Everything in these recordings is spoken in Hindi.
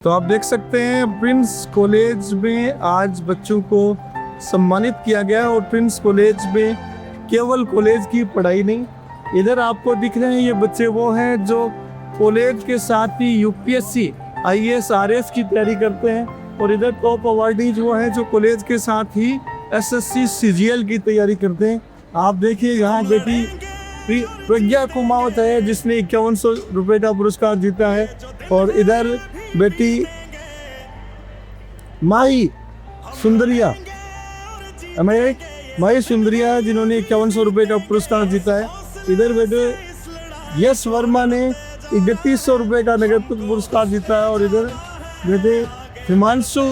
तो आप देख सकते हैं प्रिंस कॉलेज में आज बच्चों को सम्मानित किया गया और प्रिंस कॉलेज में केवल कॉलेज की पढ़ाई नहीं, इधर आपको दिख रहे हैं ये बच्चे वो हैं जो कॉलेज के साथ ही यूपीएससी आईएएस आरएएस की तैयारी करते हैं और इधर टॉप अवार्डीज वो हैं जो कॉलेज के साथ ही एसएससी सीजीएल की तैयारी करते हैं। आप देखिए यहाँ बेटी प्रज्ञा कुमावत है जिसने 5100 रुपये का पुरस्कार जीता है और इधर बेटी माही सुंदरिया जिन्होंने 5100 रुपये का पुरस्कार जीता है। इधर बेटे यश वर्मा ने 3100 रुपये का नगद पुरस्कार जीता है और इधर बेटे हिमांशु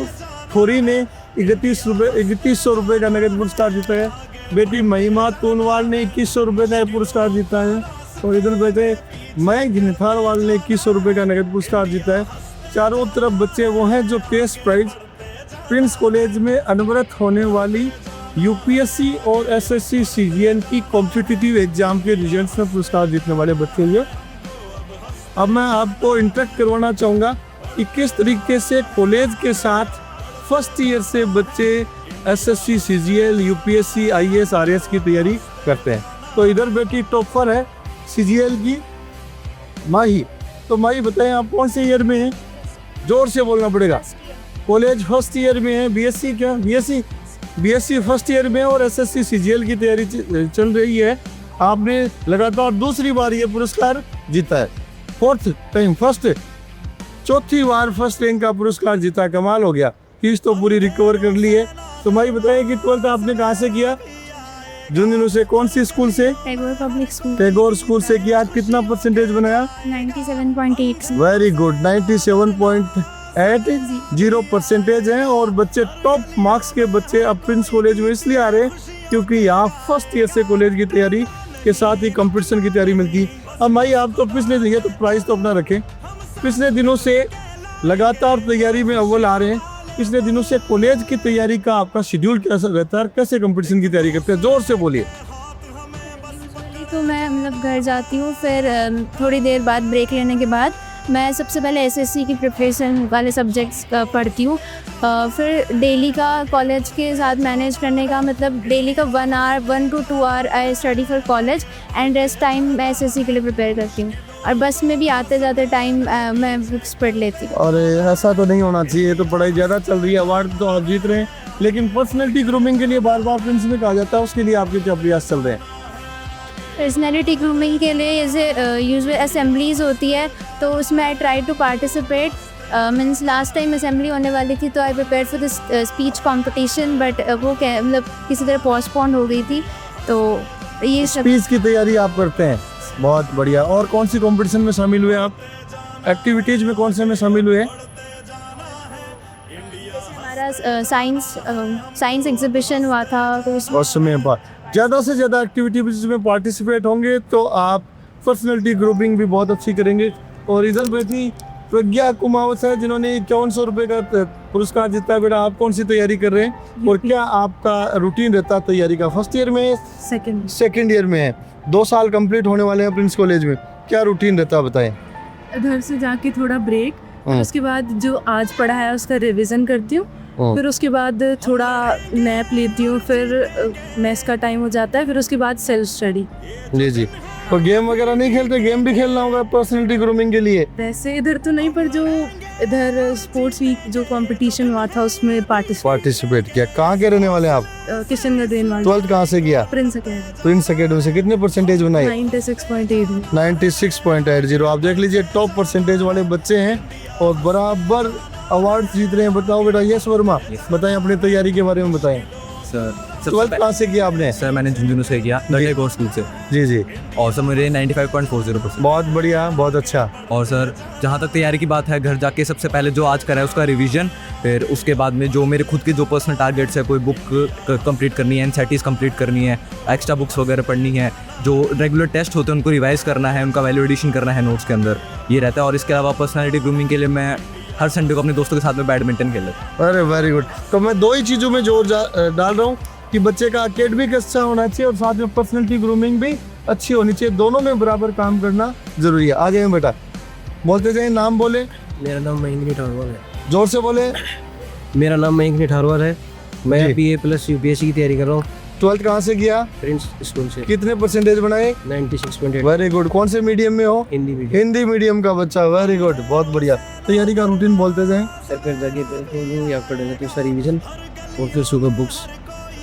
खोरी ने 3100 रुपये का नगद पुरस्कार जीता है। बेटी महिमा तोनवाल ने 2100 रुपये का पुरस्कार जीता है और इधर बेटे मयंक निथारवाल ने 2100 रुपये का नगद पुरस्कार जीता है। चारों तरफ बच्चे वो हैं जो केस प्राइज प्रिंस कॉलेज में अनवरत होने वाली यूपीएससी और एसएससी सीजीएल की कॉम्पिटिटिव एग्जाम के रिजल्ट्स में पुरस्कार जीतने वाले बच्चे हैं। अब मैं आपको इंटरेक्ट करवाना चाहूँगा कि किस तरीके से कॉलेज के साथ फर्स्ट ईयर से बच्चे SSC CGL UPSC IAS RAS की तैयारी करते हैं। तो इधर बेटी टॉपर है सीजीएल की माही। तो माही बताएं आप कौन से ईयर में हैं? जोर से बोलना पड़ेगा। कॉलेज फर्स्ट ईयर में है, बीएससी फर्स्ट ईयर में और एसएससी सीजीएल की तैयारी चल रही है। आपने लगातार दूसरी बार ये पुरस्कार जीता है, चौथी बार फर्स्ट रैंक का पुरस्कार जीता। कमाल हो गया, फीस तो पूरी रिकवर कर ली है। तो भाई बताइए कि 12th आपने कहाँ से किया? झुंझुनू से। कौन सी स्कूल से? Tagore public school. Tagore school से किया। कितना परसेंटेज बनाया? 97.8। वेरी गुड, 97.80 परसेंटेज है और बच्चे टॉप मार्क्स के बच्चे अब प्रिंस कॉलेज में इसलिए आ रहे हैं क्योंकि यहाँ फर्स्ट ईयर से कॉलेज की तैयारी के साथ ही कंपटीशन की तैयारी मिलती है। अब भाई आप तो पिछले दिन तो प्राइस तो अपना रखें, पिछले दिनों से लगातार तैयारी में अव्वल आ रहे हैं। पिछले दिनों से कॉलेज की तैयारी का आपका शेड्यूल कैसा रहता है, कैसे कंपटीशन की तैयारी करते हैं? जोर से बोलिए। तो मैं मतलब घर जाती हूँ, फिर थोड़ी देर बाद ब्रेक लेने के बाद मैं सबसे पहले एसएससी की प्रिपरेशन वाले सब्जेक्ट्स पढ़ती हूँ। फिर डेली का कॉलेज के साथ मैनेज करने का मतलब डेली का 1 to 2 hour I study for college and rest time मैं एसएससी के लिए प्रिपेयर करती हूँ। और बस में भी आते जाते टाइम मैं बुक्स पढ़ लेती हूँ। और ऐसा तो नहीं होना चाहिए, तो पढ़ाई ज़्यादा चल रही है, अवार्ड तो आप जीत रहे हैं, लेकिन पर्सनैलिटी ग्रूमिंग के लिए बार बार प्रिंस में कहा जाता है, उसके लिए आपके क्या प्रयास चल रहे हैं? पर्सनैलिटी ग्रूमिंग के लिए जैसे यूजुअल असेंबलीज होती है तो उसमें I try to participate. Means last time assembly होने वाली थी तो I prepare for this speech competition, but वो मतलब किसी तरह पोस्टपोन हो गई थी। तो ये स्पीच की तैयारी आप करते हैं, बहुत बढ़िया। और कौन सी कंपटीशन में शामिल हुए आप? एक्टिविटीज में कौन से में शामिल हुए? हमारा साइंस एग्जीबिशन हुआ था तो उसमें ज़्यादा से ज़्यादा एक्टिविटीज में पार्टिसिपेट होंगे तो आप पर्सनैलिटी ग्रुपिंग भी बहुत अच्छी करेंगे। और इधर बैठी प्रज्ञा कुमावत है जिन्होंने 5400 रुपये का पुरस्कार जीता है। बेटा आप कौन सी तैयारी कर रहे हैं और क्या आपका रूटीन रहता है तैयारी का? फर्स्ट ईयर में, सेकेंड ईयर में है, 2 साल कंप्लीट होने वाले हैं प्रिंस कॉलेज में, क्या रूटीन रहता है बताएं? घर से जाके थोड़ा ब्रेक, उसके बाद जो आज पढ़ा है उसका रिवीजन करती हूँ, फिर उसके बाद थोड़ा नैप लेती हूँ, फिर मैथ्स का टाइम हो जाता है, फिर उसके बाद सेल्फ स्टडी। जी। तो गेम वगैरह नहीं खेलते? गेम भी खेलना होगा पर्सनैलिटी ग्रूमिंग के लिए। वैसे इधर तो नहीं, पर जो इधर स्पोर्ट्स वीक जो कंपटीशन हुआ था उसमें पार्टिसिपेट किया। कहाँ के रहने वाले आप? किशनगढ़ रहने वाले। 12th कहाँ से किया? प्रिंस अकेडमी से। कितने परसेंटेज बनाई? 96.80। आप देख लीजिए टॉप परसेंटेज वाले बच्चे हैं और बराबर अवार्ड जीत रहे हैं। बताओ बेटा यश वर्मा, बताएं अपनी तैयारी के बारे में बताएं। सर 12th कहाँ से किया आपने? सर मैंने झुंझुनू से किया, टैगोर स्कूल से। जी। और सर मेरे 95.40%। बहुत बढ़िया, बहुत अच्छा। और सर जहाँ तक तैयारी की बात है, घर जाके सबसे पहले जो आज करा है उसका रिवीजन, फिर उसके बाद में जो मेरे खुद के जो पर्सनल टारगेट्स है, कोई बुक कंप्लीट करनी है, एनसीईआरटीज़ कंप्लीट करनी है, एक्स्ट्रा बुक्स वगैरह पढ़नी है, जो रेगुलर टेस्ट होते हैं उनको रिवाइज करना है, उनका वैल्यूएडिशन करना है नोट्स के अंदर, ये रहता है। और इसके अलावा पर्सनैलिटी ग्रूमिंग के लिए मैं हर संडे को अपने दोस्तों के साथ में बैडमिंटन खेल लेता हूँ। अरे वेरी गुड। तो मैं 2 ही चीज़ों में जोर डाल रहा हूँ कि बच्चे का एकेडमिक अच्छा होना चाहिए और साथ में पर्सनैलिटी ग्रूमिंग भी अच्छी होनी चाहिए, दोनों में बराबर काम करना जरूरी है। आगे में बेटा बोलते जाए, नाम बोले। मेरा नाम मयंक ठारवाल है। जोर से बोले। मेरा नाम मयंक ठारवाल है। जी। मैं BA प्लस UPSC की तैयारी कर रहा हूँ 12th कहाँ से किया? प्रिंस स्कूल से। कितने परसेंटेज बनाए? 96.8 वेरी गुड। कौन से मीडियम में हो? हिंदी मीडियम। हिंदी मीडियम का बच्चा, वेरी गुड, बहुत बढ़िया। तैयारी का रूटीन बोलते जाएं। सर फिर जगह पे या पढ़ेगा तो उसका रिविजन और फिर सुबह बुक्स।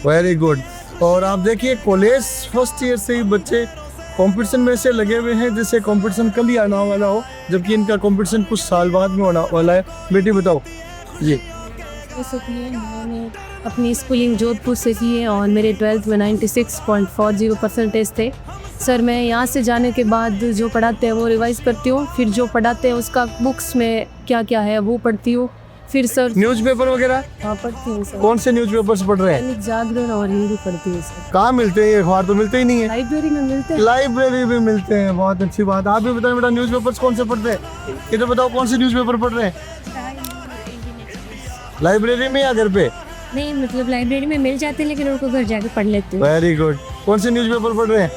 Very good. और आप देखिए कॉलेज फर्स्ट ईयर से ही बच्चे कंपटीशन में से लगे हुए हैं जैसे कंपटीशन कल ही आना वाला हो, जबकि इनका कंपटीशन कुछ साल बाद में होना वाला है। बेटी बताओ जी। जैसे कि मैंने अपनी स्कूलिंग जोधपुर से की है और मेरे 12th में 96.40 परसेंटेज थे। सर मैं यहाँ से जाने के बाद जो पढ़ाते हैं वो रिवाइज करती हूँ, फिर जो पढ़ाते हैं उसका बुक्स में क्या क्या है वो पढ़ती हूँ। फिर सर न्यूज़पेपर वगैरह हाँ पढ़ती हूँ सर। कौन से न्यूज़पेपर्स पढ़ रहे हैं? दैनिक जागरण और हिंदी पढ़ती हूँ सर। कहाँ मिलते हैं? ये अखबार तो मिलते ही नहीं है। लाइब्रेरी में मिलते हैं। लाइब्रेरी में मिलते हैं, बहुत अच्छी बात। आप भी बताएं बेटा, न्यूज़पेपर्स कौन से पढ़ते हैं? इधर बताओ कौन से न्यूज़पेपर पढ़ रहे हैं? लाइब्रेरी में या घर पे? नहीं मतलब लाइब्रेरी में मिल जाते हैं लेकिन उनको घर जाके पढ़ लेती हूँ। Very good. कौन से न्यूज़पेपर पढ़ रहे हैं?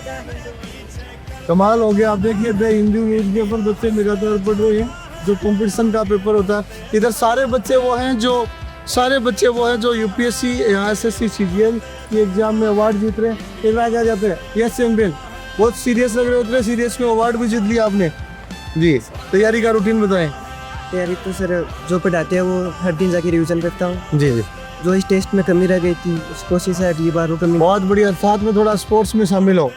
कमाल हो गया। आप देखिए द हिंदू न्यूज़पेपर बच्चे लगातार पढ़ रहे हैं जो कंपटीशन का पेपर होता है। इधर सारे बच्चे वो हैं जो UPSC या SSC CGL की एग्जाम में अवार्ड जीत रहे हैं। इधर आ जाते हैं। यस चैंपियन, बहुत सीरियस लग रहे होते, सीरियस में अवार्ड भी जीत लिया आपने जी। तैयारी का रूटीन बताएं। तैयारी तो सर जो पढ़ाते हैं वो हर दिन जाके रिविजन करता हूँ। जी जी, जो इस टेस्ट में कमी रह गई थी उस कोशिश है अगली बार वो कमी। बहुत बढ़िया। साथ में थोड़ा स्पोर्ट्स में शामिल हो,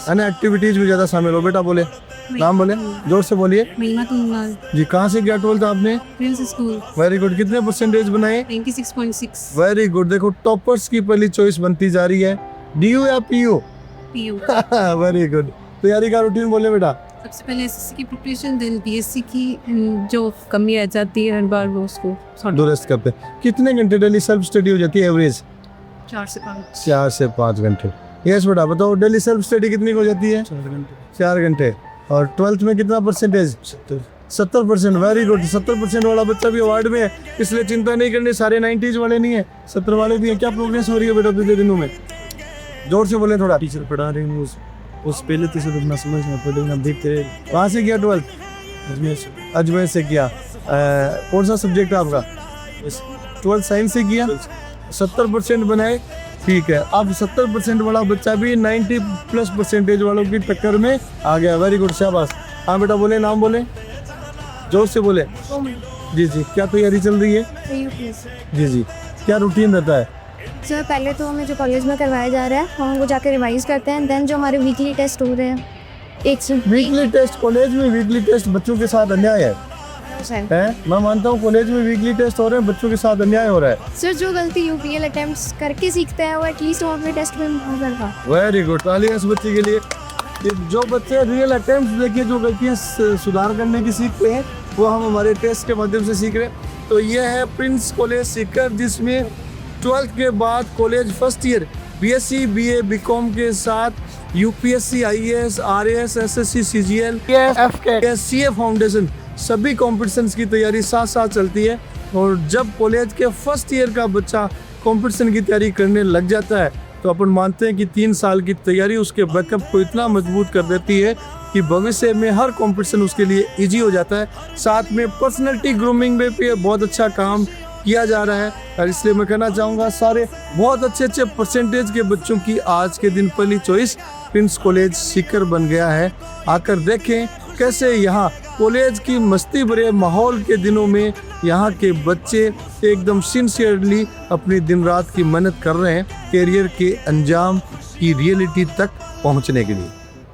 है ना, एक्टिविटीज में ज़्यादा शामिल हो। बेटा बोले, नाम बोले, जोर से बोलिए जी। कहाँ से किया 12th आपने? Prince school. Very good. कितने परसेंटेज बनाए? 96.6 वेरी गुड। देखो टॉपर्स की पहली चॉइस बनती जा रही है। DU या PU? PU। Very good. तैयारी का रूटीन बोले बेटा। सबसे पहले SSC की प्रिपरेशन, देन BSc की जो कमी आ जाती है हर बार वो उसको दुरुस्त करते हैं। कितने घंटे डेली सेल्फ स्टडी हो जाती है एवरेज? 4 से 5। 4 से 5 घंटे। यस बेटा बताओ, डेली सेल्फ स्टडी कितनी हो जाती है? 4 घंटे। और 12th में कितना परसेंटेज? 70%। Very good. 70% वाला बच्चा भी अवार्ड में है, इसलिए चिंता नहीं करनी। सारे 90s वाले नहीं है, 70 वाले भी है। क्या प्रोग्रेस हो रही है बेटा पिछले दिनों में? जोर से बोले थोड़ा। टीचर पढ़ा रहे हैं उस पहले तो सब इतना समझ में पड़े ना देखते रहे। कहाँ से किया 12th? अजमेर से किया। कौन सा सब्जेक्ट है आपका? 12th साइंस से किया। 70% बनाए, ठीक है। अब 70% वाला बच्चा भी 90+ परसेंटेज वालों की टक्कर में आ गया। वेरी गुड, शाबाश। हाँ बेटा बोले, नाम बोले, जोर से बोले जी जी। क्या तैयारी चल रही है? जी जी। क्या रूटीन रहता है? सर पहले तो हमें जो कॉलेज में करवाया जा रहा है हम उनको जाके रिवाइज करते हैं, देन जो हमारे वीकली टेस्ट हो रहे हैं वीकली टेस्ट। कॉलेज में वीकली टेस्ट बच्चों के साथ अन्याय है। मैं मानता हूँ कॉलेज में वीकली टेस्ट हो रहे हैं, बच्चों के साथ अन्याय हो रहा है। सर जो गलती UPL अटेम्प्ट्स करके सीखते हैं वो एटलीस्ट वो अपने टेस्ट में नहीं करता। Very good. तालियां इस बच्चे के लिए। कि जो बच्चे रियल अटेम्प्ट देखिए, जो गलतियाँ सुधार करने की सीखते हैं, वो हम हमारे टेस्ट के माध्यम से सीख रहे हैं। तो ये है प्रिंस कॉलेज सीकर, जिसमें 12th के बाद college first year BSc BA BCom के साथ UPSC IAS RAS SSC CGL CA foundation सभी कॉम्पिटिशन्स की तैयारी साथ साथ चलती है। और जब कॉलेज के फर्स्ट ईयर का बच्चा कंपटीशन की तैयारी करने लग जाता है तो अपन मानते हैं कि 3 साल की तैयारी उसके बैकअप को इतना मजबूत कर देती है कि भविष्य में हर कंपटीशन उसके लिए इजी हो जाता है। साथ में पर्सनैलिटी ग्रूमिंग में भी बहुत अच्छा काम किया जा रहा है। और इसलिए मैं कहना चाहूँगा सारे बहुत अच्छे परसेंटेज के बच्चों की आज के दिन पहली चॉइस प्रिंस कॉलेज सीकर बन गया है। आकर देखें कैसे यहाँ कॉलेज की मस्ती भरे माहौल के दिनों में यहाँ के बच्चे एकदम सिंसियरली अपनी दिन रात की मेहनत कर रहे हैं कैरियर के अंजाम की रियलिटी तक पहुँचने के लिए।